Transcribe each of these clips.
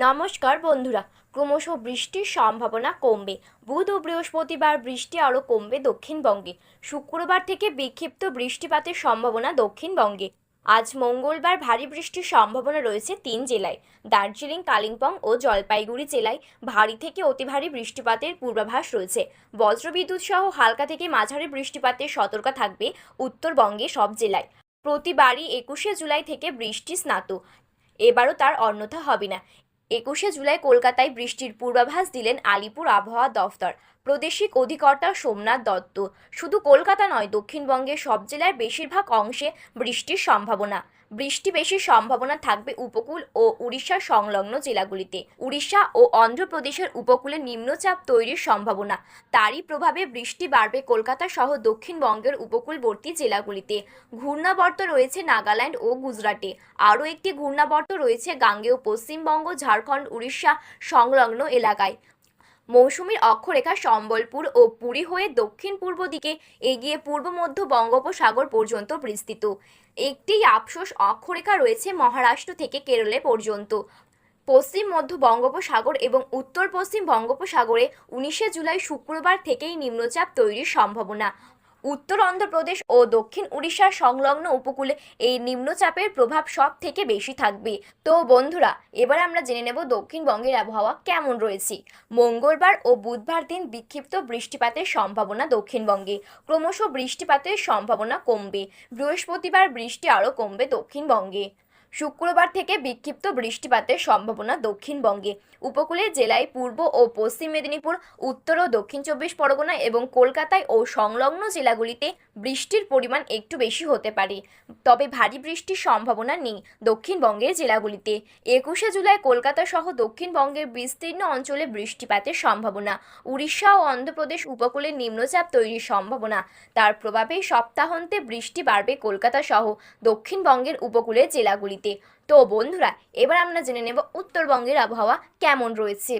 নমস্কার বন্ধুরা। ক্রমশ বৃষ্টির সম্ভাবনা কমবে। বুধ ও বৃহস্পতিবার বৃষ্টি আরও কমবে দক্ষিণবঙ্গে। শুক্রবার থেকে বিক্ষিপ্ত বৃষ্টিপাতের সম্ভাবনা দক্ষিণবঙ্গে। আজ মঙ্গলবার ভারী বৃষ্টির সম্ভাবনা রয়েছে 3 জেলায়। দার্জিলিং, কালিম্পং ও জলপাইগুড়ি জেলায় ভারী থেকে অতি ভারী বৃষ্টিপাতের পূর্বাভাস রয়েছে। বজ্রবিদ্যুৎ সহ হালকা থেকে মাঝারি বৃষ্টিপাতের সতর্ক থাকবে উত্তরবঙ্গে সব জেলায়। প্রতিবারই 21শে জুলাই থেকে বৃষ্টি স্নাত, এবারও তার অন্যথা হবে না। 21শে জুলাই কলকাতায় বৃষ্টির পূর্বাভাস দিলেন আলিপুর আবহাওয়া দফতর প্রাদেশিক অধিকর্তা সোমনাথ দত্ত। শুধু কলকাতা নয়, দক্ষিণবঙ্গের সব জেলার বেশিরভাগ অংশে বৃষ্টির সম্ভাবনা। বৃষ্টি বেশি সম্ভাবনা থাকবে উপকূল ও উড়িষ্যার সংলগ্ন জেলাগুলিতে। উড়িষ্যা ও অন্ধ্রপ্রদেশের উপকূলে নিম্নচাপ তৈরির সম্ভাবনা। তারই প্রভাবে বৃষ্টি বাড়বে কলকাতা সহ দক্ষিণবঙ্গের উপকূলবর্তী জেলাগুলিতে। ঘূর্ণাবর্ত রয়েছে নাগাল্যান্ড ও গুজরাটে। আরও একটি ঘূর্ণাবর্ত রয়েছে গাঙ্গেয় পশ্চিমবঙ্গ, ঝাড়খণ্ড, উড়িষ্যা সংলগ্ন এলাকায়। মৌসুমীর অক্ষরেখা সম্বলপুর ও পুরী হয়ে দক্ষিণ পূর্ব দিকে এগিয়ে পূর্ব মধ্য বঙ্গোপসাগর পর্যন্ত বিস্তৃত। একটি আপসোস অক্ষরেখা রয়েছে মহারাষ্ট্র থেকে কেরলে পর্যন্ত। পশ্চিম মধ্য বঙ্গোপসাগর এবং উত্তর পশ্চিম বঙ্গোপসাগরে 19শে জুলাই শুক্রবার থেকেই নিম্নচাপ তৈরির সম্ভাবনা। উত্তর অন্ধ্রপ্রদেশ ও দক্ষিণ উড়িষ্যার সংলগ্ন উপকূলে এই নিম্নচাপের প্রভাব সব থেকে বেশি থাকবে। তো বন্ধুরা, এবার আমরা জেনে নেব দক্ষিণবঙ্গের আবহাওয়া কেমন রয়েছে। মঙ্গলবার ও বুধবার দিন বিক্ষিপ্ত বৃষ্টিপাতের সম্ভাবনা দক্ষিণবঙ্গে। ক্রমশ বৃষ্টিপাতের সম্ভাবনা কমবে। বৃহস্পতিবার বৃষ্টি আরও কমবে দক্ষিণবঙ্গে। শুক্রবার থেকে বিক্ষিপ্ত বৃষ্টিপাতের সম্ভাবনা দক্ষিণবঙ্গে। উপকূলের জেলায় পূর্ব ও পশ্চিম মেদিনীপুর, উত্তর ও দক্ষিণ 24 পরগনা এবং কলকাতায় ও সংলগ্ন জেলাগুলিতে বৃষ্টির পরিমাণ একটু বেশি হতে পারে, তবে ভারী বৃষ্টির সম্ভাবনা নেই দক্ষিণবঙ্গের জেলাগুলিতে। 21শে জুলাই কলকাতা সহ দক্ষিণবঙ্গের বিস্তীর্ণ অঞ্চলে বৃষ্টিপাতের সম্ভাবনা। উড়িষ্যা ও অন্ধ্রপ্রদেশ উপকূলে নিম্নচাপ তৈরির সম্ভাবনা। তার প্রভাবে সপ্তাহান্তে বৃষ্টি বাড়বে কলকাতা সহ দক্ষিণবঙ্গের উপকূলের জেলাগুলিতে। তো বন্ধুরা, এবার আমরা জেনে নেব উত্তরবঙ্গের আবহাওয়া কেমন রয়েছে।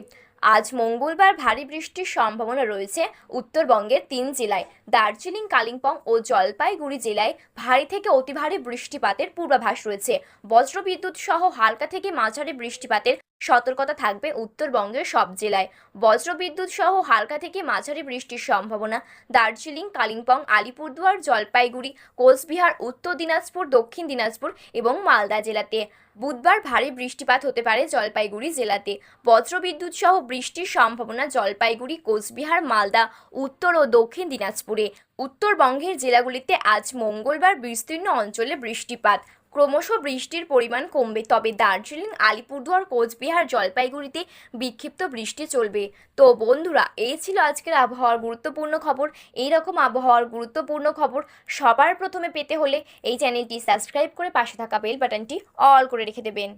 আজ মঙ্গলবার ভারী বৃষ্টির সম্ভাবনা রয়েছে উত্তরবঙ্গের 3 জেলায়। দার্জিলিং, কালিম্পং ও জলপাইগুড়ি জেলায় ভারী থেকে অতি ভারী বৃষ্টিপাতের পূর্বাভাস রয়েছে। বজ্রবিদ্যুৎ সহ হালকা থেকে মাঝারি বৃষ্টিপাতের সতর্কতা থাকবে উত্তরবঙ্গের সব জেলায়। বজ্রবিদ্যুৎ সহ হালকা থেকে মাঝারি বৃষ্টির সম্ভাবনা দার্জিলিং, কালিম্পং, আলিপুরদুয়ার, জলপাইগুড়ি, কোচবিহার, উত্তর দিনাজপুর, দক্ষিণ দিনাজপুর এবং মালদা জেলাতে। বুধবার ভারী বৃষ্টিপাত হতে পারে জলপাইগুড়ি জেলাতে। বজ্রবিদ্যুৎ সহ বৃষ্টির সম্ভাবনা জলপাইগুড়ি, কোচবিহার, মালদা, উত্তর ও দক্ষিণ দিনাজপুরে। উত্তরবঙ্গের জেলাগুলিতে আজ মঙ্গলবার বিস্তীর্ণ অঞ্চলে বৃষ্টিপাত। ক্রমশ বৃষ্টির পরিমাণ কমবে, তবে দার্জিলিং, আলিপুরদুয়ার, কোচবিহার, জলপাইগুড়িতে বিক্ষিপ্ত বৃষ্টি চলবে। তো বন্ধুরা, এই ছিল আজকের আবহাওয়ার গুরুত্বপূর্ণ খবর। এই রকম আবহাওয়ার গুরুত্বপূর্ণ খবর সবার প্রথমে পেতে হলে এই চ্যানেলটি সাবস্ক্রাইব করে পাশে থাকা বেল বাটনটি অল করে রেখে দেবেন।